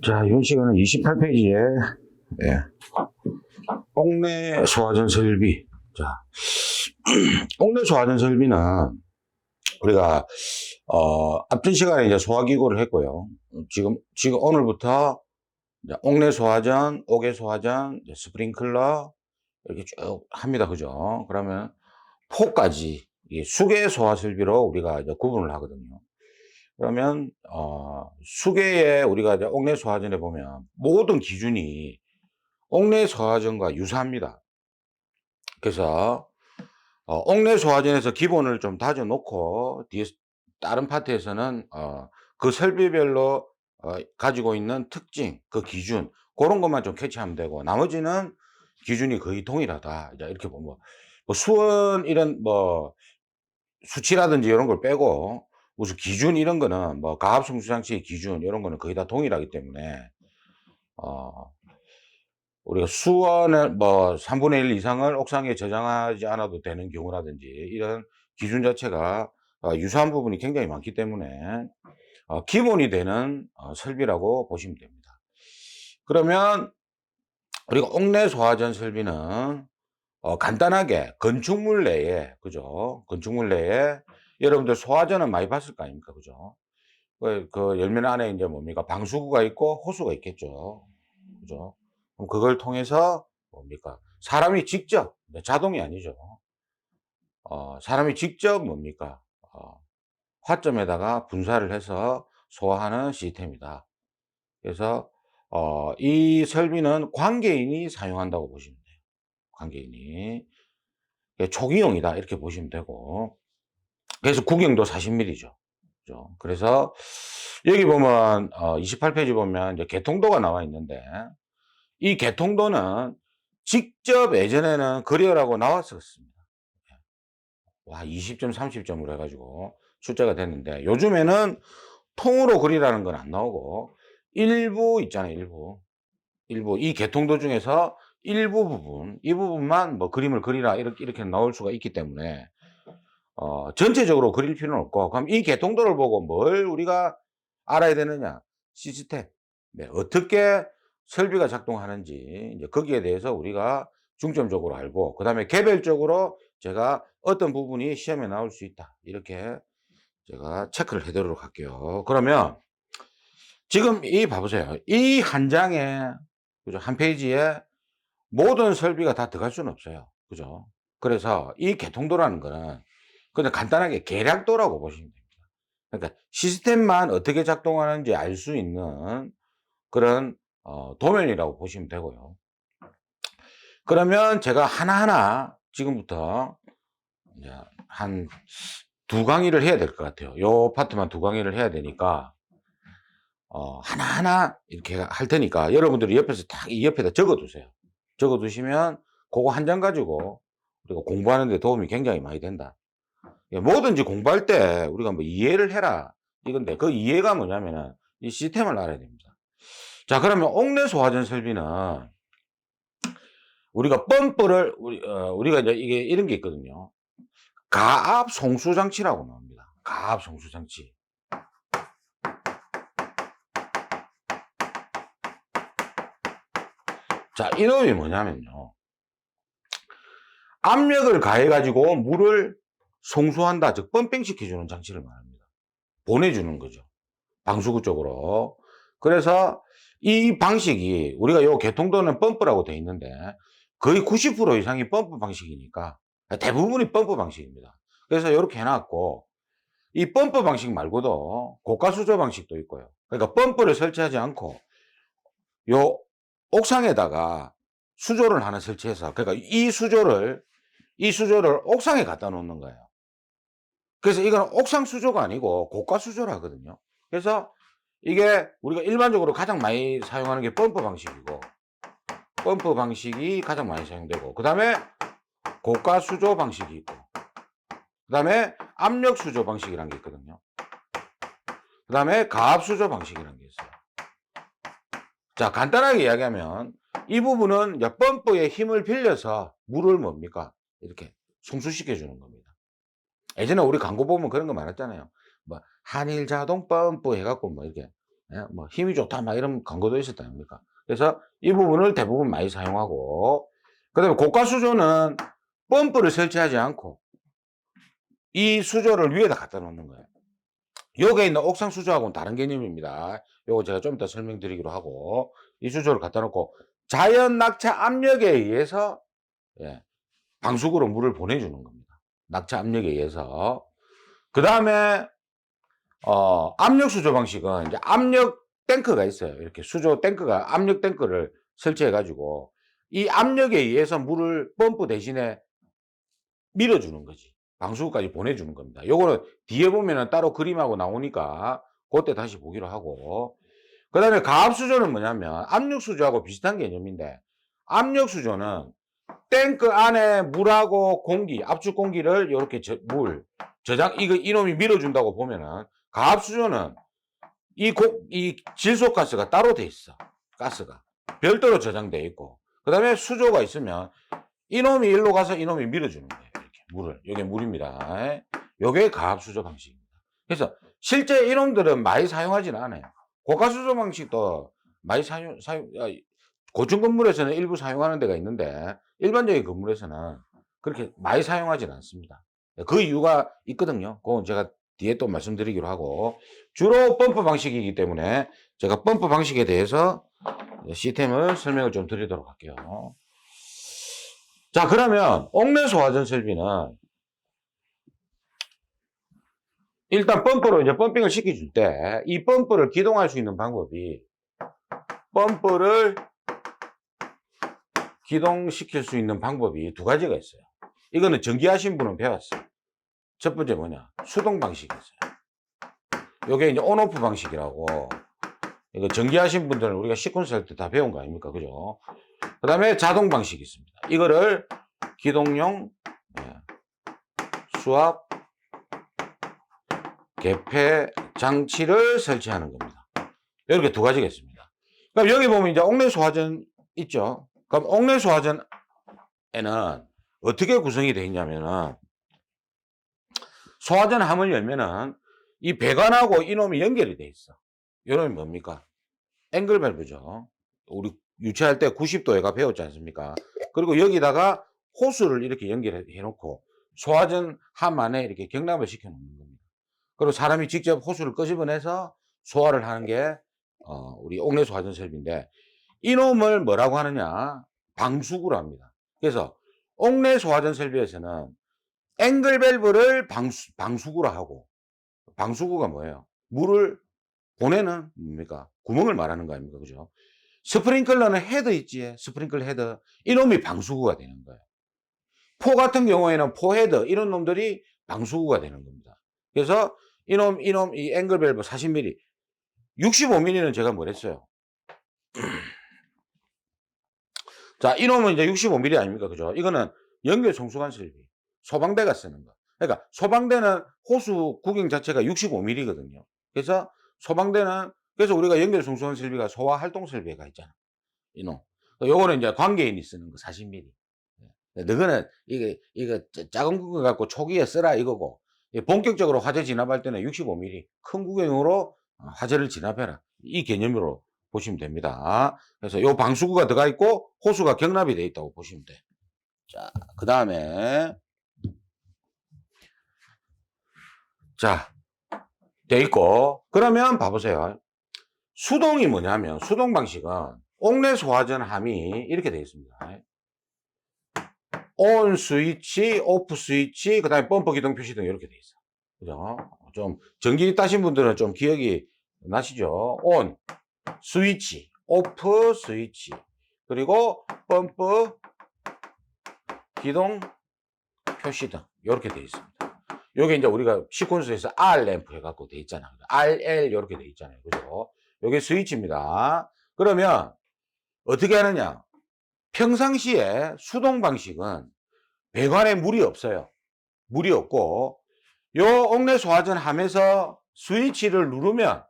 자, 이번 시간은 28페이지에 옥내 소화전 설비. 자, 옥내 소화전 설비는 우리가 앞전 시간에 이제 소화기구를 했고요. 지금 오늘부터 이제 옥내 소화전, 옥외 소화전, 이제 스프링클러 이렇게 쭉 합니다. 그죠? 그러면 포까지 이 수계 소화 설비로 우리가 이제 구분을 하거든요. 그러면 수계에 우리가 이제 옥내 소화전에 보면 모든 기준이 옥내 소화전과 유사합니다. 그래서 옥내 소화전에서 기본을 좀 다져 놓고 뒤에 다른 파트에서는 그 설비별로 가지고 있는 특징, 그 기준 그런 것만 좀 캐치하면 되고, 나머지는 기준이 거의 동일하다. 이제 이렇게 보면 뭐 수원 이런 뭐 수치라든지 이런 걸 빼고 무슨 기준 이런 거는 뭐 가압성수장치의 기준 이런 거는 거의 다 동일하기 때문에 우리가 수원을 뭐 3분의 1 이상을 옥상에 저장하지 않아도 되는 경우라든지 이런 기준 자체가 유사한 부분이 굉장히 많기 때문에 기본이 되는 설비라고 보시면 됩니다. 그러면 우리가 옥내 소화전 설비는 간단하게 건축물 내에, 그죠? 건축물 내에 여러분들 소화전은 많이 봤을 거 아닙니까? 그죠? 그 열면 안에 이제 뭡니까? 방수구가 있고 호수가 있겠죠. 그죠? 그럼 그걸 통해서 뭡니까? 사람이 직접, 자동이 아니죠. 사람이 직접 뭡니까? 화점에다가 분사를 해서 소화하는 시스템이다. 그래서 이 설비는 관계인이 사용한다고 보시면 돼요. 관계인이. 초기용이다 이렇게 보시면 되고, 그래서 구경도 40mm죠. 그죠? 그래서 여기 보면 28페이지 보면 이제 개통도가 나와 있는데, 이 개통도는 직접 예전에는 그리라고 나왔었습니다. 와, 20점, 30점으로 해가지고 숫자가 됐는데, 요즘에는 통으로 그리라는 건 안 나오고 일부 있잖아요. 일부 이 개통도 중에서 일부 부분, 이 부분만 뭐 그림을 그리라 이렇게 나올 수가 있기 때문에 전체적으로 그릴 필요는 없고, 그럼 이 개통도를 보고 뭘 우리가 알아야 되느냐? 시스템. 네, 어떻게 설비가 작동하는지 이제 거기에 대해서 우리가 중점적으로 알고, 그다음에 개별적으로 제가 어떤 부분이 시험에 나올 수 있다, 이렇게 제가 체크를 해드리도록 할게요. 그러면 지금 이 봐보세요. 이 한 장에, 그죠? 한 페이지에 모든 설비가 다 들어갈 수는 없어요. 그죠? 그래서 이 개통도라는 거는 그냥 간단하게 계략도라고 보시면 됩니다. 그러니까 시스템만 어떻게 작동하는지 알 수 있는 그런 도면이라고 보시면 되고요. 그러면 제가 하나하나 지금부터 이제 한 두 강의를 해야 될 것 같아요. 요 파트만 두 강의를 해야 되니까 하나하나 이렇게 할 테니까 여러분들이 옆에서 딱 이 옆에다 적어 두세요. 적어 두시면 그거 한 장 가지고 우리가 공부하는 데 도움이 굉장히 많이 된다. 뭐든지 공부할 때 우리가 뭐 이해를 해라 이건데, 그 이해가 뭐냐면은 이 시스템을 알아야 됩니다. 자, 그러면 옥내 소화전 설비는 우리가 펌프를 우리가 이제 이게 이런 게 있거든요. 가압 송수 장치라고 나옵니다. 가압 송수 장치. 자, 이놈이 뭐냐면요, 압력을 가해 가지고 물을 송수한다, 즉 펌핑 시켜주는 장치를 말합니다. 보내주는 거죠, 방수구 쪽으로. 그래서 이 방식이 우리가 요 개통도는 펌프라고 되어 있는데 거의 90% 이상이 펌프 방식이니까 대부분이 펌프 방식입니다. 그래서 이렇게 해놨고, 이 펌프 방식 말고도 고가수조 방식도 있고요. 그러니까 펌프를 설치하지 않고 요 옥상에다가 수조를 하나 설치해서, 그러니까 이 수조를 옥상에 갖다 놓는 거예요. 그래서 이건 옥상 수조가 아니고 고가 수조를 하거든요. 그래서 이게 우리가 일반적으로 가장 많이 사용하는 게 펌프 방식이고, 펌프 방식이 가장 많이 사용되고, 그 다음에 고가 수조 방식이 있고, 그 다음에 압력 수조 방식이라는 게 있거든요. 그 다음에 가압 수조 방식이라는 게 있어요. 자, 간단하게 이야기하면 이 부분은 이제 펌프의 힘을 빌려서 물을 뭡니까? 이렇게 송수시켜 주는 겁니다. 예전에 우리 광고 보면 그런 거 많았잖아요. 뭐 한일 자동 펌프 해갖고 뭐 이렇게 예, 뭐 힘이 좋다 막 이런 광고도 있었다 아닙니까? 그래서 이 부분을 대부분 많이 사용하고, 그다음에 고가 수조는 펌프를 설치하지 않고 이 수조를 위에다 갖다 놓는 거예요. 여기에 있는 옥상 수조하고는 다른 개념입니다. 요거 제가 좀 이따 설명드리기로 하고, 이 수조를 갖다 놓고 자연 낙차 압력에 의해서, 예, 방수구로 물을 보내주는 겁니다. 낙차 압력에 의해서. 그 다음에 압력 수조 방식은 이제 압력 탱크가 있어요. 이렇게 수조 탱크가, 압력 탱크를 설치해 가지고 이 압력에 의해서 물을 펌프 대신에 밀어주는 거지. 방수구까지 보내주는 겁니다. 요거는 뒤에 보면은 따로 그림하고 나오니까 그때 다시 보기로 하고, 그 다음에 가압수조는 뭐냐면 압력수조하고 비슷한 개념인데, 압력수조는 탱크 안에 물하고 공기, 압축 공기를 이렇게 저장, 이놈이 밀어준다고 보면은, 가압수조는 이 질소가스가 따로 돼 있어. 가스가 별도로 저장돼 있고, 그 다음에 수조가 있으면 이놈이 일로 가서 이놈이 밀어주는 거예요. 이렇게 물을. 이게 물입니다. 이게 가압수조 방식입니다. 그래서 실제 이놈들은 많이 사용하지는 않아요. 고가수조 방식도 많이 고층 건물에서는 일부 사용하는 데가 있는데, 일반적인 건물에서는 그렇게 많이 사용하지는 않습니다. 그 이유가 있거든요. 그건 제가 뒤에 또 말씀드리기로 하고, 주로 펌프 방식이기 때문에 제가 펌프 방식에 대해서 시스템을 설명을 좀 드리도록 할게요. 자, 그러면 옥내 소화전 설비는 일단 펌프로 이제 펌핑을 시켜줄 때 이 펌프를 기동할 수 있는 방법이, 펌프를 기동시킬 수 있는 방법이 두 가지가 있어요. 이거는 전기하신 분은 배웠어요. 첫 번째 뭐냐? 수동 방식이 있어요. 요게 이제 온오프 방식이라고, 이거 전기하신 분들은 우리가 시퀀스 할 때 다 배운 거 아닙니까? 그죠? 그 다음에 자동 방식이 있습니다. 이거를 기동용 수압 개폐 장치를 설치하는 겁니다. 이렇게 두 가지가 있습니다. 그럼 여기 보면 이제 옥내 소화전 있죠? 그럼 옥내 소화전에는 어떻게 구성이 되어 있냐면은, 소화전 함을 열면은 이 배관하고 이놈이 연결이 돼 있어. 이놈이 뭡니까? 앵글 밸브죠. 우리 유치할 때 90도에가 배웠지 않습니까? 그리고 여기다가 호스를 이렇게 연결해 놓고 소화전 함 안에 이렇게 경납을 시켜 놓는 겁니다. 그리고 사람이 직접 호스를 끄집어내서 소화를 하는 게 우리 옥내 소화전 설비인데, 이놈을 뭐라고 하느냐? 방수구로 합니다. 그래서 옥내 소화전 설비에서는 앵글 밸브를 방수구로 하고, 방수구가 뭐예요? 물을 보내는 뭡니까? 구멍을 말하는 거 아닙니까? 그죠? 스프링클러는 헤드 있지. 스프링클러 헤드. 이놈이 방수구가 되는 거예요. 포 같은 경우에는 포 헤드, 이런 놈들이 방수구가 되는 겁니다. 그래서 이 앵글 밸브 40mm, 65mm는 제가 뭐랬어요? 자, 이놈은 이제 65mm 아닙니까? 그죠? 이거는 연결 송수관 설비. 소방대가 쓰는 거. 그러니까 소방대는 호수 구경 자체가 65mm거든요. 그래서 소방대는, 그래서 우리가 연결 송수관 설비가 소화 활동 설비가 있잖아. 이놈. 요거는 이제 관계인이 쓰는 거 40mm. 너거는 이거 작은 구경 갖고 초기에 쓰라 이거고, 본격적으로 화재 진압할 때는 65mm 큰 구경으로 화재를 진압해라. 이 개념으로 보시면 됩니다. 그래서 요 방수구가 들어가 있고 호수가 경납이 되어 있다고 보시면 돼. 자, 그 다음에 자, 돼 있고, 그러면 봐보세요. 수동이 뭐냐면, 수동 방식은 옥내 소화전 함이 이렇게 되어 있습니다. 온 스위치, 오프 스위치, 그 다음에 펌프 기동 표시 등 이렇게 돼 있어. 그죠? 좀 전기 따신 분들은 좀 기억이 나시죠? 온 스위치, 오프 스위치, 그리고 펌프 기동 표시 등 이렇게 돼 있습니다. 요게 이제 우리가 시퀀스에서 R 램프 해갖고 돼 있잖아요. RL 이렇게 돼 있잖아요. 그죠? 요게 스위치입니다. 그러면 어떻게 하느냐? 평상시에 수동 방식은 배관에 물이 없어요. 물이 없고, 요 옥내 소화전 함에서 스위치를 누르면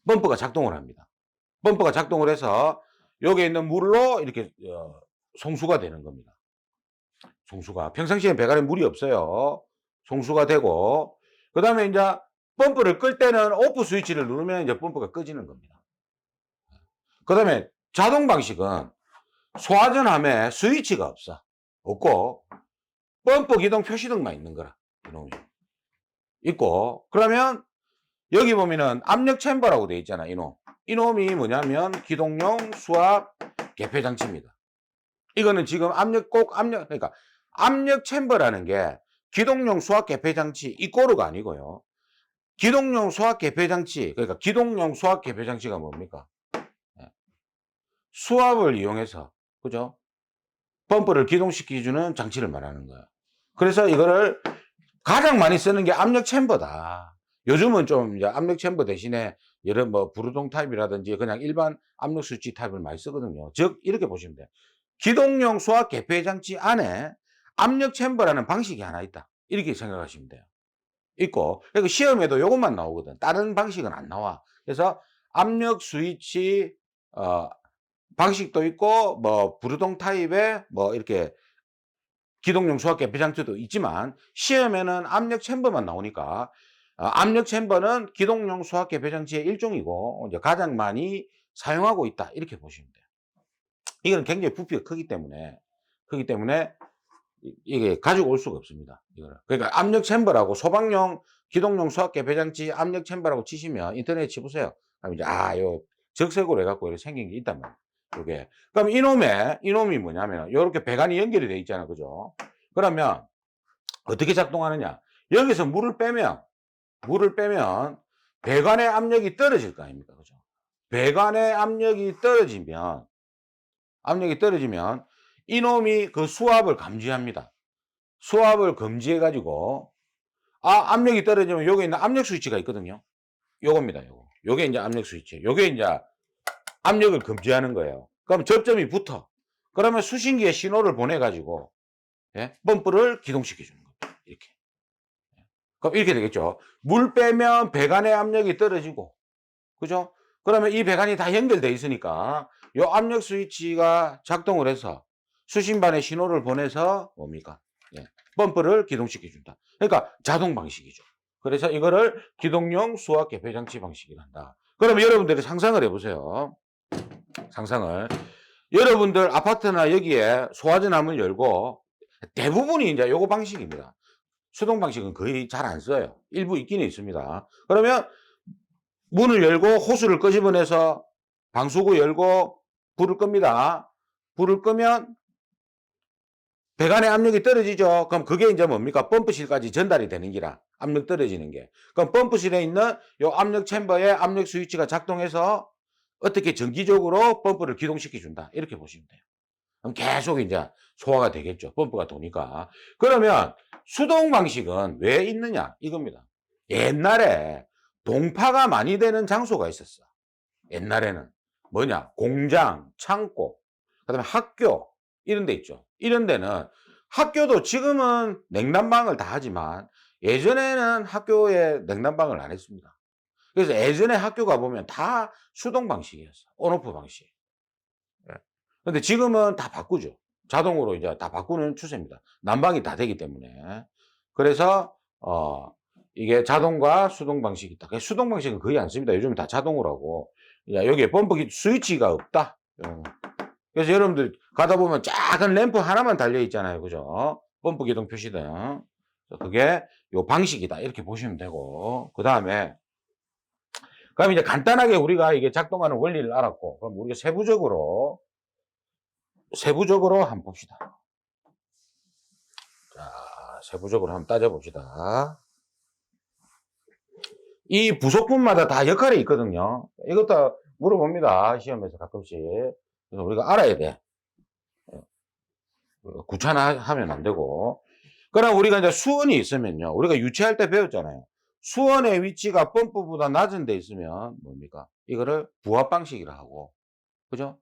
펌프가 작동을 합니다. 펌프가 작동을 해서 여기에 있는 물로 이렇게 송수가 되는 겁니다. 송수가. 평상시에 배관에 물이 없어요. 송수가 되고, 그 다음에 이제 펌프를 끌 때는 오프 스위치를 누르면 이제 펌프가 꺼지는 겁니다. 그다음에 자동 방식은 소화전함에 스위치가 없고 펌프 기동 표시등만 있는 거라. 이놈이 있고, 그러면 여기 보면은 압력 챔버라고 되어 있잖아. 이놈이 뭐냐면 기동용 수압 개폐 장치입니다. 이거는 지금 그러니까 압력 챔버라는 게 기동용 수압 개폐 장치 이꼬르가 아니고요. 기동용 수압 개폐 장치, 그러니까 기동용 수압 개폐 장치가 뭡니까? 수압을 이용해서, 그죠? 펌프를 기동시켜주는 장치를 말하는 거예요. 그래서 이거를 가장 많이 쓰는 게 압력 챔버다. 요즘은 좀 이제 압력 챔버 대신에 여러 부르동 타입이라든지 그냥 일반 압력 스위치 타입을 많이 쓰거든요. 즉, 이렇게 보시면 돼요. 기동용 수압 개폐 장치 안에 압력 챔버라는 방식이 하나 있다. 이렇게 생각하시면 돼요. 있고, 그리고 시험에도 이것만 나오거든. 다른 방식은 안 나와. 그래서 압력 스위치, 방식도 있고, 부르동 타입의 이렇게 기동용 수압 개폐 장치도 있지만, 시험에는 압력 챔버만 나오니까, 압력 챔버는 기동용 수압 개폐 장치의 일종이고, 이제 가장 많이 사용하고 있다. 이렇게 보시면 돼요. 이거는 굉장히 부피가 크기 때문에 이게 가지고 올 수가 없습니다. 이거를. 그러니까 압력 챔버라고 소방용 기동용 수압 개폐 장치 압력 챔버라고 치시면 인터넷에 치보세요. 그럼 이제 요 적색으로 해갖고 이렇게 생긴 게 있단 말이에요. 요게. 그럼 이놈이 뭐냐면 요렇게 배관이 연결이 돼 있잖아. 그죠? 그러면 어떻게 작동하느냐? 여기서 물을 빼면 배관의 압력이 떨어질 거 아닙니까? 그죠? 배관의 압력이 떨어지면 이놈이 그 수압을 감지합니다. 수압을 감지해 가지고 압력이 떨어지면 여기 있는 압력 스위치가 있거든요. 요겁니다. 요게 이제 압력 스위치. 요게 이제 압력을 감지하는 거예요. 그럼 접점이 붙어. 그러면 수신기에 신호를 보내 가지고 펌프를 기동시켜 주는 겁니다. 이렇게. 그럼 이렇게 되겠죠. 물 빼면 배관의 압력이 떨어지고, 그죠? 그러면 이 배관이 다 연결돼 있으니까 요 압력 스위치가 작동을 해서 수신반에 신호를 보내서 뭡니까? 펌프를 기동시켜 준다. 그러니까 자동 방식이죠. 그래서 이거를 기동용 수압 개폐 장치 방식이란다. 그러면 여러분들이 상상을 해보세요. 여러분들 아파트나 여기에 소화전함을 열고 대부분이 이제 요거 방식입니다. 수동 방식은 거의 잘 안 써요. 일부 있기는 있습니다. 그러면 문을 열고 호스를 끄집어내서 방수구 열고 불을 끕니다. 불을 끄면 배관의 압력이 떨어지죠. 그럼 그게 이제 뭡니까? 펌프실까지 전달이 되는 기라. 압력 떨어지는 게. 그럼 펌프실에 있는 요 압력 챔버에 압력 스위치가 작동해서 어떻게 정기적으로 펌프를 기동시켜 준다. 이렇게 보시면 돼요. 그럼 계속 이제 소화가 되겠죠. 펌프가 도니까. 그러면 수동 방식은 왜 있느냐? 이겁니다. 옛날에 동파가 많이 되는 장소가 있었어. 옛날에는 뭐냐? 공장, 창고, 그다음에 학교 이런 데 있죠. 이런 데는 학교도 지금은 냉난방을 다 하지만 예전에는 학교에 냉난방을 안 했습니다. 그래서 예전에 학교 가보면 다 수동 방식이었어. 온오프 방식. 근데 지금은 다 바꾸죠. 자동으로 이제 다 바꾸는 추세입니다. 난방이 다 되기 때문에. 그래서 이게 자동과 수동 방식이 있다. 수동 방식은 거의 안 씁니다. 요즘 다 자동으로 하고. 여기에 펌프 스위치가 없다. 그래서 여러분들 가다 보면 작은 램프 하나만 달려 있잖아요. 그죠? 펌프 기동 표시등. 그게 요 방식이다. 이렇게 보시면 되고. 그다음에 그럼 이제 간단하게 우리가 이게 작동하는 원리를 알았고, 그럼 우리가 세부적으로 한번 봅시다. 자, 세부적으로 한번 따져봅시다. 이 부속품마다 다 역할이 있거든요. 이것도 물어봅니다. 시험에서 가끔씩. 그래서 우리가 알아야 돼. 귀찮아하면 안 되고. 그럼 우리가 이제 수원이 있으면요. 우리가 유치할 때 배웠잖아요. 수원의 위치가 펌프보다 낮은 데 있으면 뭡니까? 이거를 부합 방식이라 하고. 그죠?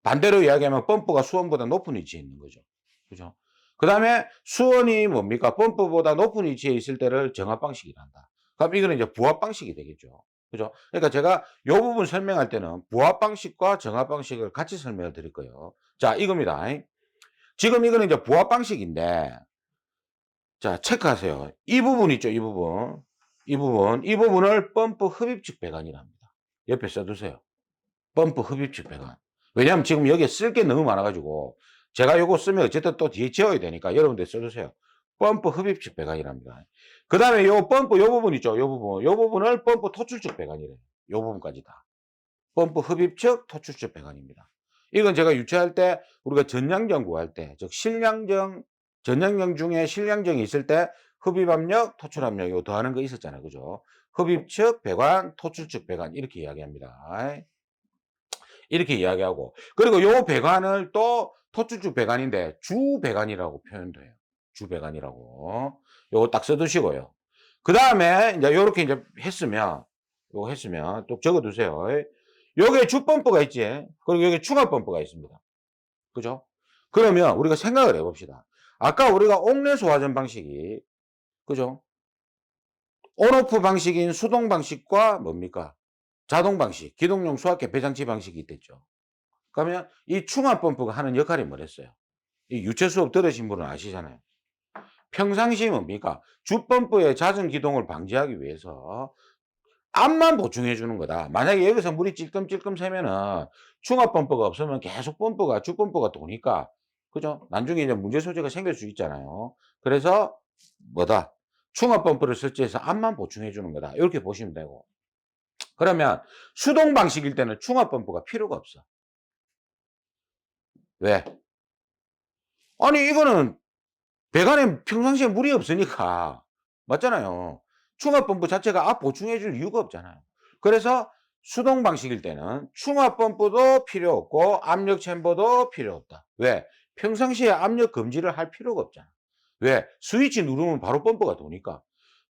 반대로 이야기하면 펌프가 수원보다 높은 위치에 있는 거죠. 그죠? 그 다음에 수원이 뭡니까? 펌프보다 높은 위치에 있을 때를 정합 방식이라 한다. 그럼 이거는 이제 부합 방식이 되겠죠. 그죠? 그러니까 제가 이 부분 설명할 때는 부합 방식과 정합 방식을 같이 설명을 드릴 거예요. 자, 이겁니다. 지금 이거는 이제 부합 방식인데, 자, 체크하세요. 이 부분 있죠, 이 부분. 이 부분을 펌프 흡입식 배관이랍니다. 옆에 써두세요. 펌프 흡입식 배관. 왜냐하면 지금 여기에 쓸 게 너무 많아가지고 제가 요거 쓰면 어쨌든 또 뒤에 지워야 되니까 여러분들 써주세요. 펌프 흡입식 배관이랍니다. 그 다음에 요 펌프 요 부분 있죠. 요 부분을 펌프 토출식 배관이래요. 요 부분까지 다. 펌프 흡입식 토출식 배관입니다. 이건 제가 유치할 때 우리가 전량정 구할 때, 즉 전량정 중에 실량정이 있을 때 흡입압력, 토출압력 이거 더하는 거 있었잖아요. 그죠? 흡입측 배관, 토출측 배관 이렇게 이야기합니다. 이렇게 이야기하고, 그리고 요 배관을 또 토출축 배관인데 주 배관이라고 표현돼요. 주 배관이라고. 요거 딱 써두시고요. 그 다음에 이제 요렇게 이제 했으면, 요거 했으면 또 적어두세요. 여기에 주 펌프가 있지. 그리고 여기 충압 펌프가 있습니다. 그죠? 그러면 우리가 생각을 해봅시다. 아까 우리가 옥내 소화전 방식이, 그죠? 온오프 방식인 수동 방식과 뭡니까? 자동 방식, 기동용 수압계 배장치 방식이 있댔죠. 그러면 이 충압 펌프가 하는 역할이 뭐랬어요? 이 유체 수업 들으신 분은 아시잖아요. 평상시 뭡니까? 주 펌프의 잦은 기동을 방지하기 위해서 압만 보충해 주는 거다. 만약에 여기서 물이 찔끔찔끔 새면은 충압 펌프가 없으면 계속 주 펌프가 도니까, 그죠? 나중에 이제 문제 소지가 생길 수 있잖아요. 그래서 뭐다? 충압 펌프를 설치해서 압만 보충해 주는 거다. 이렇게 보시면 되고. 그러면 수동 방식일 때는 충압 펌프가 필요가 없어. 왜? 아니 이거는 배관에 평상시에 물이 없으니까. 맞잖아요. 충압펌프 자체가 압 보충해 줄 이유가 없잖아요. 그래서 수동 방식일 때는 충압펌프도 필요 없고 압력 챔버도 필요 없다. 왜? 평상시에 압력 검지를 할 필요가 없잖아. 왜? 스위치 누르면 바로 펌프가 도니까.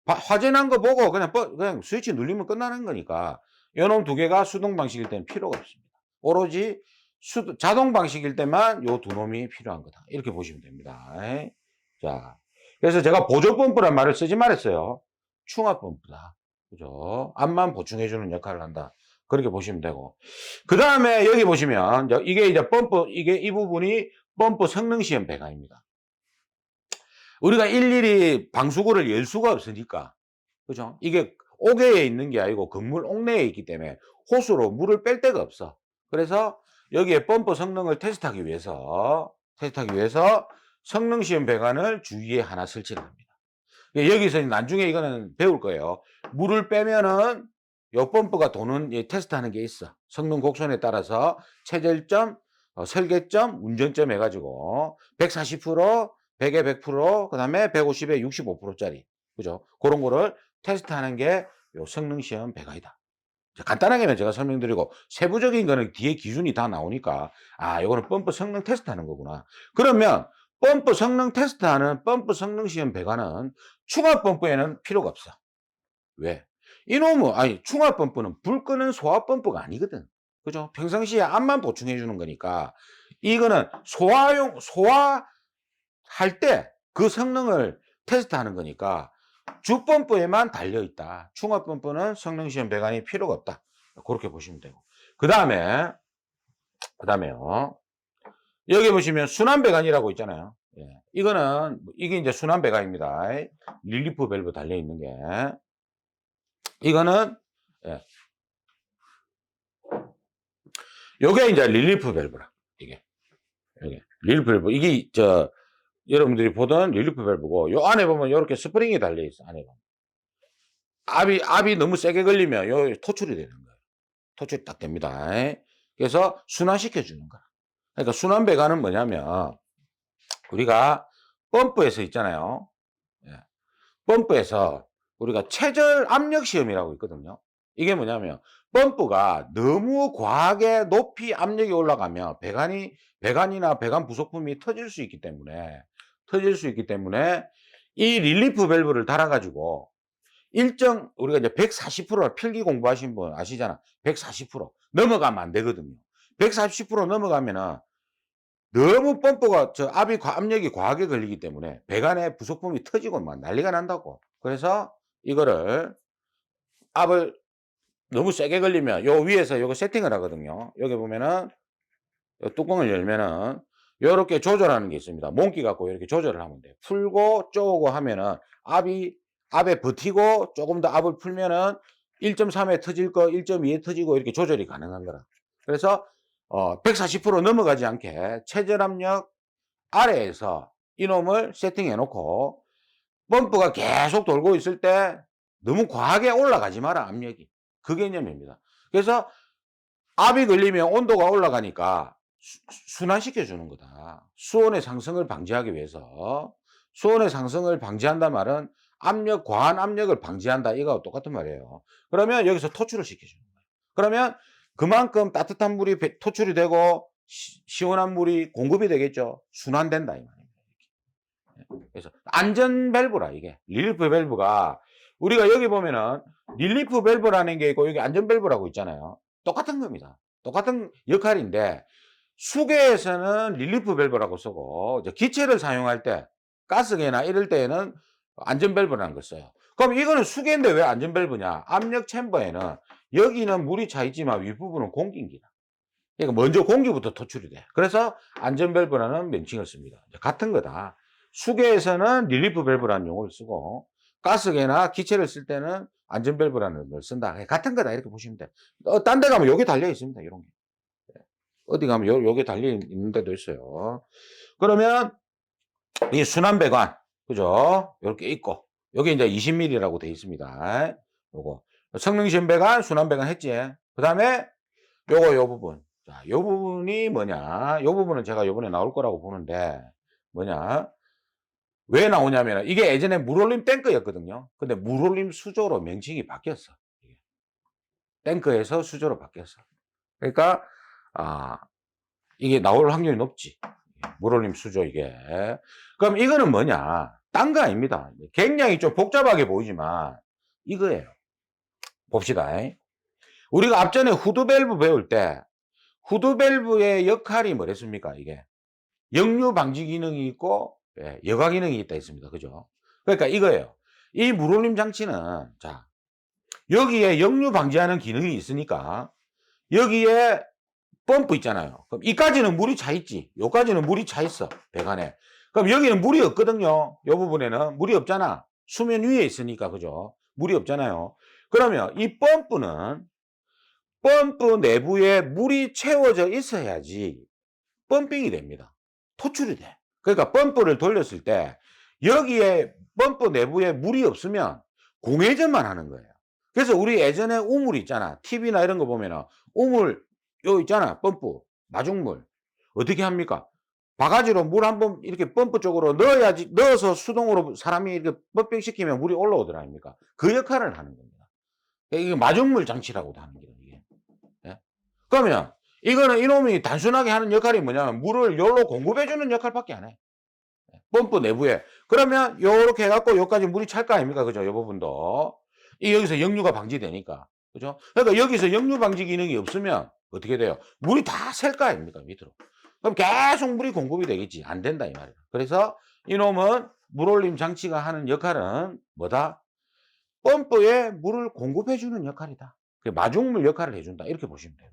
화재 난 거 보고 그냥 스위치 눌리면 끝나는 거니까 요놈 두 개가 수동 방식일 때는 필요가 없습니다. 오로지 자동 방식일 때만 요 두 놈이 필요한 거다. 이렇게 보시면 됩니다. 자, 그래서 제가 보조펌프란 말을 쓰지 말았어요. 충압펌프다. 그죠? 압만 보충해주는 역할을 한다. 그렇게 보시면 되고. 그 다음에 여기 보시면, 이게 이제 이 부분이 펌프 성능시험 배관입니다. 우리가 일일이 방수구를 열 수가 없으니까. 그죠? 이게 옥외에 있는 게 아니고 건물 옥내에 있기 때문에 호수로 물을 뺄 데가 없어. 그래서 여기에 펌프 성능을 테스트하기 위해서 성능 시험 배관을 주위에 하나 설치를 합니다. 여기서 나중에 이거는 배울 거예요. 물을 빼면은 요 펌프가 도는 테스트하는 게 있어. 성능 곡선에 따라서 체절점, 설계점, 운전점 해가지고 140%, 100에 100%, 그다음에 150에 65%짜리, 그죠? 그런 거를 테스트하는 게 요 성능 시험 배관이다. 간단하게는 제가 설명드리고 세부적인 거는 뒤에 기준이 다 나오니까 요거는 펌프 성능 테스트하는 거구나. 그러면 펌프 성능 테스트하는 펌프 성능 시험 배관은 충압 펌프에는 필요가 없어. 왜? 충압 펌프는 불 끄는 소화 펌프가 아니거든. 그죠? 평상시에 압만 보충해 주는 거니까 이거는 소화할 때 그 성능을 테스트하는 거니까 주 펌프에만 달려 있다. 충압 펌프는 성능 시험 배관이 필요가 없다. 그렇게 보시면 되고. 그다음에요. 여기 보시면 순환 배관이라고 있잖아요. 이게 이제 순환 배관입니다. 릴리프 밸브 달려 있는 게. 이거는, 예. 요게 이제 릴리프 밸브라. 이게. 릴리프 밸브. 이게, 여러분들이 보던 릴리프 밸브고, 요 안에 보면 요렇게 스프링이 달려 있어, 안에 보면. 압이 너무 세게 걸리면 요 토출이 되는 거예요. 토출이 딱 됩니다. 그래서 순환시켜 주는 거야. 그러니까 순환 배관은 뭐냐면, 우리가 펌프에서 있잖아요. 예. 펌프에서 우리가 최저 압력 시험이라고 있거든요. 이게 뭐냐면 펌프가 너무 과하게 높이 압력이 올라가면 배관이나 배관 부속품이 터질 수 있기 때문에 이 릴리프 밸브를 달아가지고 우리가 이제 140% 필기 공부하신 분 아시잖아. 140% 넘어가면 안 되거든요. 140% 넘어가면은 너무 펌프가 압력이 과하게 걸리기 때문에 배관의 부속품이 터지고 막 난리가 난다고. 그래서 이거를 압을 너무 세게 걸리면 요 위에서 요거 세팅을 하거든요. 여기 보면은 요 뚜껑을 열면은 요렇게 조절하는 게 있습니다. 몽키 갖고 이렇게 조절을 하면 돼요. 풀고 쪼고 하면은 압이 압에 버티고 조금 더 압을 풀면은 1.3에 터질 거 1.2에 터지고 이렇게 조절이 가능한 거라. 그래서 140% 넘어가지 않게 최저압력 아래에서 이놈을 세팅해 놓고 펌프가 계속 돌고 있을 때 너무 과하게 올라가지 마라, 압력이. 그 개념입니다. 그래서 압이 걸리면 온도가 올라가니까 순환시켜 주는 거다. 수온의 상승을 방지하기 위해서. 수온의 상승을 방지한다 말은 압력, 과한 압력을 방지한다. 이거하고 똑같은 말이에요. 그러면 여기서 토출을 시켜주는 거예요. 그러면 그만큼 따뜻한 물이 토출이 되고 시원한 물이 공급이 되겠죠. 순환된다 이 말입니다. 그래서 안전 밸브라 이게. 릴리프 밸브가 우리가 여기 보면은 릴리프 밸브라는 게 있고 여기 안전 밸브라고 있잖아요. 똑같은 겁니다. 똑같은 역할인데 수계에서는 릴리프 밸브라고 쓰고 기체를 사용할 때 가스계나 이럴 때에는 안전 밸브라는 걸 써요. 그럼 이거는 수계인데 왜 안전 밸브냐? 압력 챔버에는 여기는 물이 차 있지만 윗부분은 공기입니다. 그러니까 먼저 공기부터 토출이 돼. 그래서 안전 밸브라는 명칭을 씁니다. 같은 거다. 수계에서는 릴리프 밸브라는 용어를 쓰고 가스계나 기체를 쓸 때는 안전 밸브라는 걸 쓴다. 같은 거다 이렇게 보시면 돼. 딴 데 가면 여기 달려 있습니다. 이런 게. 어디 가면 요게 달려 있는 데도 있어요. 그러면 이 순환배관, 그죠? 요렇게 있고, 여기 이제 20mm라고 되어 있습니다. 요거. 성능시험 배관, 순환배관 했지? 그 다음에 요 부분. 자, 요 부분이 뭐냐? 요 부분은 제가 요번에 나올 거라고 보는데, 뭐냐? 왜 나오냐면, 이게 예전에 물올림 탱크였거든요. 근데 물올림 수조로 명칭이 바뀌었어. 탱크에서 수조로 바뀌었어. 그러니까, 아, 이게 나올 확률이 높지. 물올림 수조 이게. 그럼 이거는 뭐냐? 딴 거 아닙니다. 굉장히 좀 복잡하게 보이지만 이거예요. 봅시다. 우리가 앞전에 후드 밸브 배울 때 후드 밸브의 역할이 뭐랬습니까? 이게 역류 방지 기능이 있고 여과 기능이 있다 했습니다. 그죠? 그러니까 이거예요. 이 물올림 장치는 자 여기에 역류 방지하는 기능이 있으니까 여기에 펌프 있잖아요. 그럼 이까지는 물이 차 있지. 요까지는 물이 차 있어. 배관에. 그럼 여기는 물이 없거든요. 요 부분에는 물이 없잖아. 수면 위에 있으니까 그죠? 물이 없잖아요. 그러면 이 펌프는 펌프 내부에 물이 채워져 있어야지 펌핑이 됩니다. 토출이 돼. 그러니까 펌프를 돌렸을 때 여기에 펌프 내부에 물이 없으면 공회전만 하는 거예요. 그래서 우리 예전에 우물 있잖아. TV나 이런 거 보면은 우물 요 있잖아. 펌프 마중물 어떻게 합니까? 바가지로 물 한번 이렇게 펌프 쪽으로 넣어야지, 넣어서 수동으로 사람이 이렇게 펌핑 시키면 물이 올라오더라 아닙니까? 그 역할을 하는 겁니다. 이게 마중물 장치라고도 하는 거예요. 이게. 예? 그러면 이거는 이놈이 단순하게 하는 역할이 뭐냐면 물을 여기로 공급해 주는 역할밖에 안 해. 펌프 내부에. 그러면 요렇게 해갖고 여기까지 물이 찰 거 아닙니까? 그죠? 요 부분도. 이 여기서 역류가 방지되니까. 그죠? 그러니까 여기서 역류 방지 기능이 없으면 어떻게 돼요? 물이 다 셀 거 아닙니까? 밑으로. 그럼 계속 물이 공급이 되겠지. 안 된다 이 말이야. 그래서 이놈은 물올림 장치가 하는 역할은 뭐다? 펌프에 물을 공급해 주는 역할이다. 마중물 역할을 해준다. 이렇게 보시면 돼요.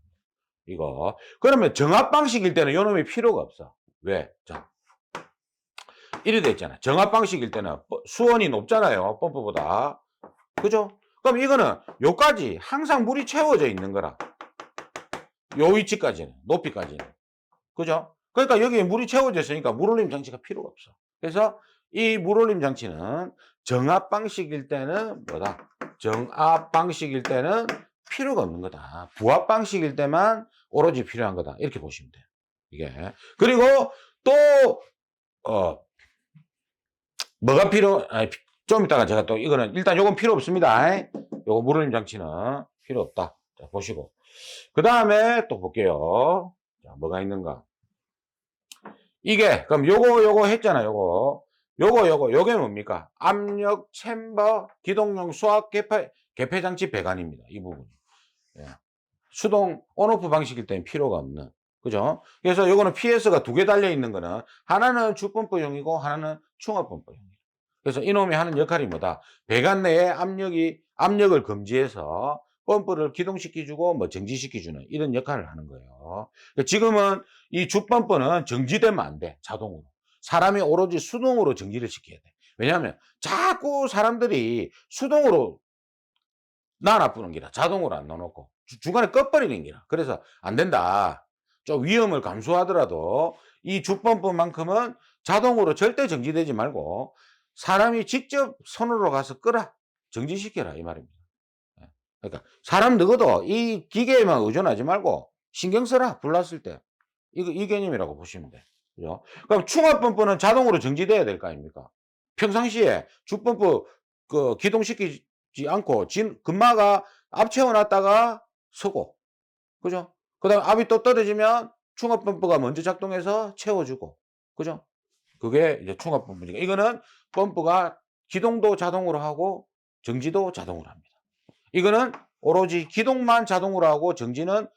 이거. 그러면 정압 방식일 때는 요놈이 필요가 없어. 왜? 자. 이래 돼 있잖아. 정압 방식일 때는 수온이 높잖아요. 펌프보다. 그죠? 그럼 이거는 요까지 항상 물이 채워져 있는 거라. 요 위치까지는, 높이까지는. 그죠? 그러니까 여기에 물이 채워져 있으니까 물올림 장치가 필요가 없어. 그래서 이 물올림 장치는 정압 방식일 때는 뭐다? 정압 방식일 때는 필요가 없는 거다. 부압 방식일 때만 오로지 필요한 거다. 이렇게 보시면 돼요. 이게. 그리고 또, 뭐가 좀 이따가 제가 또 이거는 일단 요건 필요 없습니다. 요거 물올림 장치는 필요 없다. 자, 보시고. 그 다음에 또 볼게요. 자, 뭐가 있는가. 이게, 그럼 요거 했잖아요. 요게 뭡니까? 압력 챔버 기동용 수압 개폐 장치 배관입니다. 이 부분이. 예. 수동 온오프 방식일 때는 필요가 없는. 그죠? 그래서 요거는 PS가 두 개 달려 있는 거는 하나는 주펌프용이고 하나는 충압펌프용. 그래서 이놈이 하는 역할이 뭐다? 배관 내에 압력을 금지해서 펌프를 기동시켜주고 뭐 정지시켜주는 이런 역할을 하는 거예요. 지금은 이 주펌프는 정지되면 안 돼. 자동으로. 사람이 오로지 수동으로 정지를 시켜야 돼. 왜냐하면 자꾸 사람들이 수동으로 놔놔뿌는 기라. 자동으로 안 넣어놓고. 중간에 꺼버리는 기라. 그래서 안 된다. 좀 위험을 감수하더라도 이 주범프만큼은 자동으로 절대 정지되지 말고 사람이 직접 손으로 가서 끄라. 정지시켜라. 이 말입니다. 예. 그러니까 사람 넣어도 이 기계에만 의존하지 말고 신경 써라. 불 났을 때. 이 개념이라고 보시면 돼. 그죠? 그럼 충압범프는 자동으로 정지돼야 될 거 아닙니까? 평상시에 주범프 기동시키지 않고 금마가 압 채워놨다가 서고, 그죠? 그 다음에 압이 또 떨어지면 충압범프가 먼저 작동해서 채워주고, 그죠? 그게 이제 충압범프니까. 이거는 범프가 기동도 자동으로 하고 정지도 자동으로 합니다. 이거는 오로지 기동만 자동으로 하고 정지는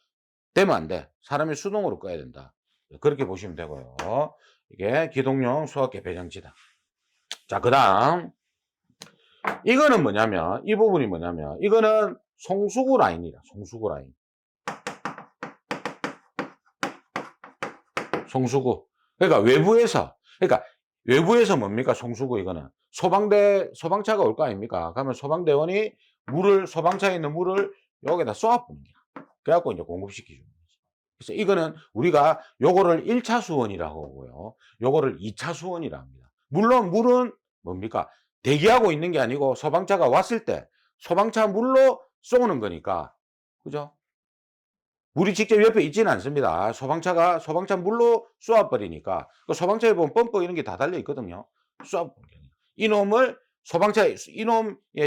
되면 안 돼. 사람이 수동으로 꺼야 된다. 그렇게 보시면 되고요. 이게 기동용 수압계 배장치다. 자, 그 다음. 이거는 뭐냐면, 이 부분이 뭐냐면, 이거는 송수구 라인이다. 송수구 라인. 송수구. 그러니까 외부에서 뭡니까? 송수구 이거는. 소방차가 올 거 아닙니까? 그러면 소방대원이 소방차에 있는 물을 여기다 쏘아부는 거야. 그래갖고 이제 공급시키죠. 그래서 이거는 우리가 요거를 1차 수원이라고 하고요. 요거를 2차 수원이라 합니다. 물론 물은 뭡니까? 대기하고 있는 게 아니고 소방차가 왔을 때 소방차 물로 쏘는 거니까. 그죠? 물이 직접 옆에 있지는 않습니다. 소방차 물로 쏘아버리니까. 그 소방차에 보면 펌프 이런 게 다 달려 있거든요. 쏘아버리니까. 이놈의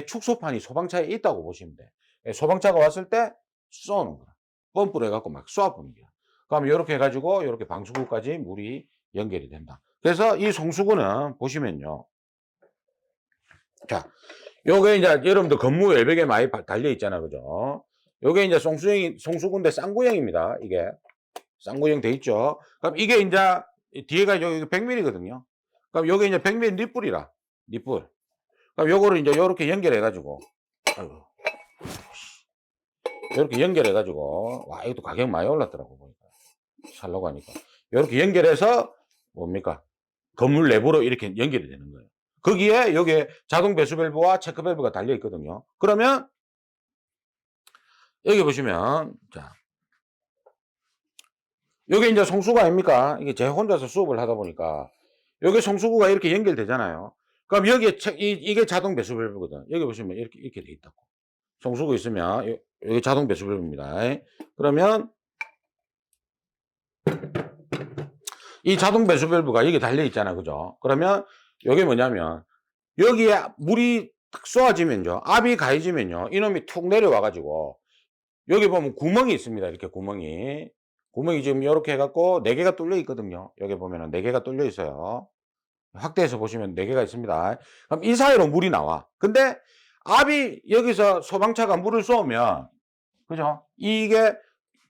축소판이 소방차에 있다고 보시면 돼. 소방차가 왔을 때 쏘는 거야. 펌프로 해갖고 막 쏘아버리는 거야. 그럼 이렇게 해가지고 이렇게 방수구까지 물이 연결이 된다. 그래서 이 송수구는 보시면요. 자, 요게 이제 여러분들 건물 외벽에 많이 달려 있잖아. 그죠? 요게 이제 송수구인데 쌍구형입니다. 이게. 쌍구형 돼 있죠. 그럼 이게 이제 뒤에가 여기 100mm거든요. 그럼 요게 이제 100mm 립불이라. 립불. 그럼 요거를 이제 요렇게 연결해가지고. 아이고. 요렇게 연결해가지고. 와, 이것도 가격 많이 올랐더라고. 보니까. 살라고 하니까. 요렇게 연결해서 뭡니까? 건물 내부로 이렇게 연결이 되는 거예요. 거기에 여기에 자동 배수 밸브와 체크 밸브가 달려 있거든요. 그러면 여기 보시면 자 여기 이제 송수구 아닙니까? 이게 제 혼자서 수업을 하다 보니까 여기 송수구가 이렇게 연결되잖아요. 그럼 여기에 이게 자동 배수 밸브거든. 여기 보시면 이렇게 돼 있다고. 송수구 있으면 여기 자동 배수 밸브입니다. 그러면 이 자동 배수 밸브가 여기 달려 있잖아, 그죠? 그러면 여기 뭐냐면 여기에 물이 탁 쏘아지면요, 압이 가해지면요, 이놈이 툭 내려와 가지고 여기 보면 구멍이 있습니다. 이렇게 구멍이 지금 이렇게 해갖고 4개가 뚫려 있거든요. 여기 보면은 4개가 뚫려 있어요. 확대해서 보시면 4개가 있습니다. 그럼 이 사이로 물이 나와. 근데 압이 여기서 소방차가 물을 쏘면, 그죠? 이게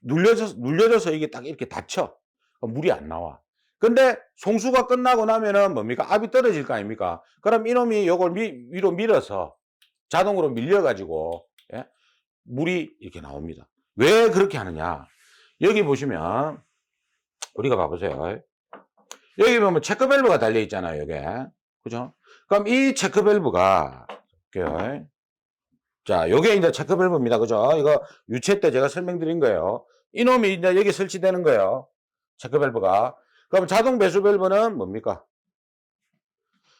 눌려져서 이게 딱 이렇게 닫혀. 물이 안 나와. 근데 송수가 끝나고 나면은 뭡니까? 압이 떨어질 거 아닙니까? 그럼 이놈이 요걸 위로 밀어서 자동으로 밀려가지고, 예? 물이 이렇게 나옵니다. 왜 그렇게 하느냐? 여기 보시면, 우리가 봐보세요. 여기 보면 체크밸브가 달려 있잖아요, 요게. 그죠? 그럼 이 체크밸브가, 자, 요게 이제 체크밸브입니다. 그죠? 이거 유체 때 제가 설명드린 거예요. 이놈이 이제 여기 설치되는 거예요. 체크밸브가. 그럼 자동 배수밸브는 뭡니까?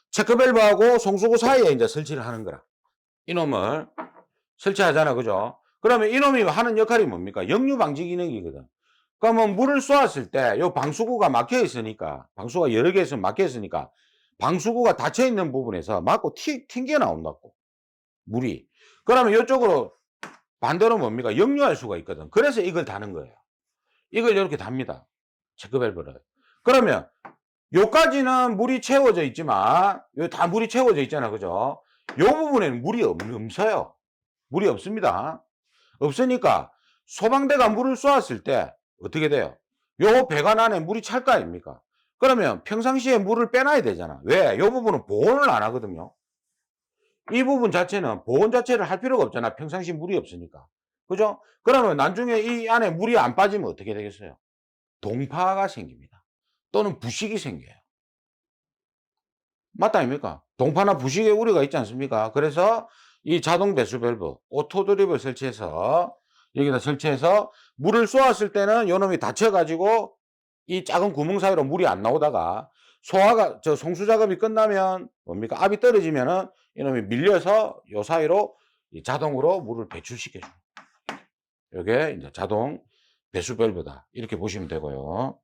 체크밸브하고 송수구 사이에 이제 설치를 하는 거라. 이놈을 설치하잖아. 그죠? 그러면 이놈이 하는 역할이 뭡니까? 역류 방지 기능이거든. 그러면 물을 쏘았을 때 요 방수구가 막혀 있으니까, 방수구가 여러 개 있으면 막혀 있으니까 방수구가 닫혀 있는 부분에서 막고 튕겨 나온다고. 물이. 그러면 이쪽으로 반대로 뭡니까? 역류할 수가 있거든. 그래서 이걸 다는 거예요. 이걸 이렇게 답니다. 체크밸브를. 그러면 요까지는 물이 채워져 있지만 요 다 물이 채워져 있잖아. 그죠? 요 부분에는 물이 없어요. 물이 없습니다. 없으니까 소방대가 물을 쏘았을 때 어떻게 돼요? 요 배관 안에 물이 찰 거 아닙니까? 그러면 평상시에 물을 빼놔야 되잖아. 왜? 요 부분은 보온을 안 하거든요. 이 부분 자체는 보온 자체를 할 필요가 없잖아. 평상시 물이 없으니까. 그죠? 그러면 나중에 이 안에 물이 안 빠지면 어떻게 되겠어요? 동파가 생깁니다. 또는 부식이 생겨요. 맞다 아닙니까? 동파나 부식의 우려가 있지 않습니까? 그래서 이 자동 배수 밸브 오토 드립을 설치해서 여기다 설치해서 물을 쏘았을 때는 요놈이 닫혀 가지고 이 작은 구멍 사이로 물이 안 나오다가 소화가 송수 작업이 끝나면 뭡니까? 압이 떨어지면은 이놈이 밀려서 요 사이로 이 자동으로 물을 배출시켜 줍니다. 요게 이제 자동 배수 밸브다. 이렇게 보시면 되고요.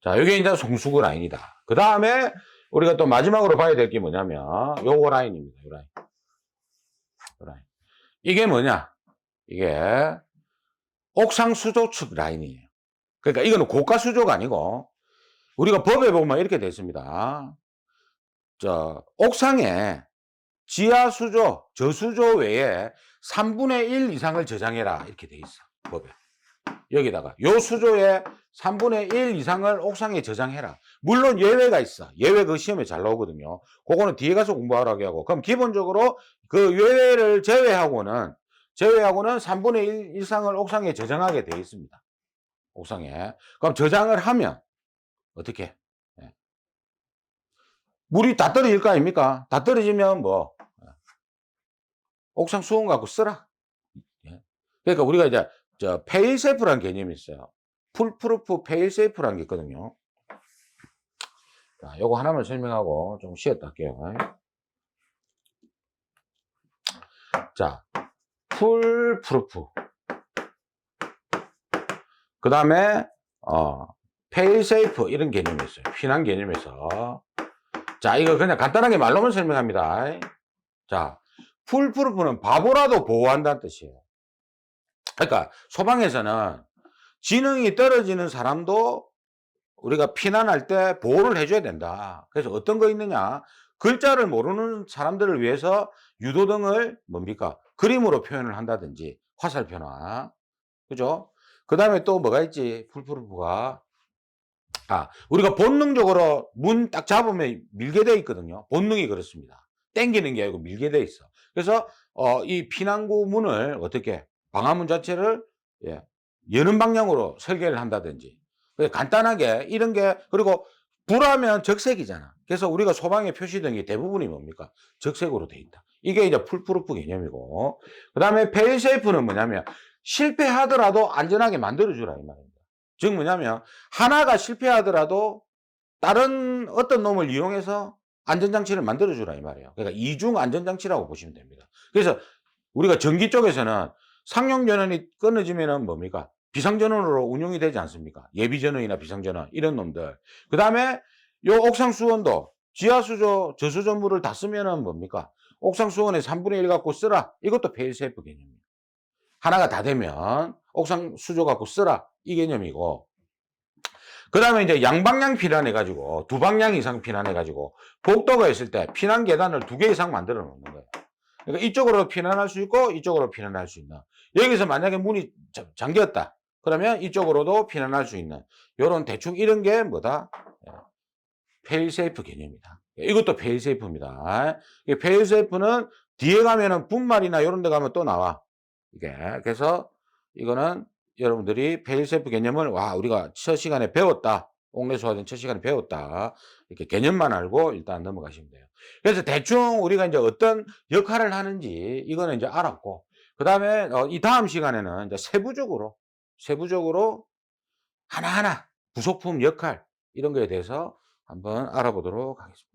자, 요게 이제 송수구 라인이다. 그다음에 우리가 또 마지막으로 봐야 될 게 뭐냐면 요거 라인입니다. 요 라인. 요 라인. 이게 뭐냐? 이게 옥상 수조 측 라인이에요. 그러니까 이거는 고가 수조가 아니고 우리가 법에 보면 이렇게 돼 있습니다. 옥상에 지하 수조, 저수조 외에 3분의 1 이상을 저장해라. 이렇게 돼 있어. 법에. 여기다가 요 수조의 3분의 1 이상을 옥상에 저장해라. 물론 예외가 있어. 예외 그 시험에 잘 나오거든요. 그거는 뒤에 가서 공부하라고 하고. 그럼 기본적으로 그 예외를 제외하고는 3분의 1 이상을 옥상에 저장하게 돼 있습니다. 옥상에. 그럼 저장을 하면 어떻게? 예. 물이 다 떨어질 거 아닙니까? 다 떨어지면 뭐 옥상 수온 갖고 쓰라. 예. 그러니까 우리가 이제 페일세이프라는 개념이 있어요. 풀프루프 페일세이프라는 게 있거든요. 자, 요거 하나만 설명하고 좀 쉬었다 할게요. 자, 풀프루프. 그 다음에, 페일세이프 이런 개념이 있어요. 피난 개념에서. 자, 이거 그냥 간단하게 말로만 설명합니다. 자, 풀프루프는 바보라도 보호한다는 뜻이에요. 그러니까 소방에서는 지능이 떨어지는 사람도 우리가 피난할 때 보호를 해줘야 된다. 그래서 어떤 거 있느냐? 글자를 모르는 사람들을 위해서 유도등을 뭡니까? 그림으로 표현을 한다든지 화살표나. 그죠? 그 다음에 또 뭐가 있지? 풀프루프가. 우리가 본능적으로 문 딱 잡으면 밀게 돼 있거든요. 본능이 그렇습니다. 땡기는 게 아니고 밀게 돼 있어. 그래서 이 피난구 문을 어떻게 방화문 자체를 예, 여는 방향으로 설계를 한다든지 간단하게 이런 게 그리고 불하면 적색이잖아. 그래서 우리가 소방의 표시등이 대부분이 뭡니까? 적색으로 돼 있다. 이게 이제 풀프루프 개념이고 그 다음에 페일세이프는 뭐냐면 실패하더라도 안전하게 만들어주라 이 말입니다. 즉 뭐냐면 하나가 실패하더라도 다른 어떤 놈을 이용해서 안전장치를 만들어주라 이 말이에요. 그러니까 이중 안전장치라고 보시면 됩니다. 그래서 우리가 전기 쪽에서는 상용전원이 끊어지면은 뭡니까? 비상전원으로 운용이 되지 않습니까? 예비전원이나 비상전원 이런 놈들. 그 다음에 요 옥상 수원도 지하수조 저수조물을 다 쓰면은 뭡니까? 옥상 수원의 3분의 1 갖고 쓰라. 이것도 페일세이프 개념이에요. 하나가 다 되면 옥상 수조 갖고 쓰라. 이 개념이고. 그 다음에 이제 양방향 피난해가지고, 두 방향 이상 피난해가지고, 복도가 있을 때 피난 계단을 2개 이상 만들어 놓는 거예요. 그러니까 이쪽으로 피난할 수 있고, 이쪽으로 피난할 수 있는. 여기서 만약에 문이 잠겼다. 그러면 이쪽으로도 피난할 수 있는. 요런 대충 이런 게 뭐다? 페일세이프 개념이다. 이것도 페일세이프입니다. 페일세이프는 뒤에 가면은 분말이나 이런 데 가면 또 나와. 이게. 그래서 이거는 여러분들이 페일세이프 개념을 우리가 첫 시간에 배웠다. 옥내수화된 첫 시간에 배웠다. 이렇게 개념만 알고 일단 넘어가시면 돼요. 그래서 대충 우리가 이제 어떤 역할을 하는지 이거는 이제 알았고 그다음에 이 다음 시간에는 이제 세부적으로 하나하나 부속품 역할 이런 거에 대해서 한번 알아보도록 하겠습니다.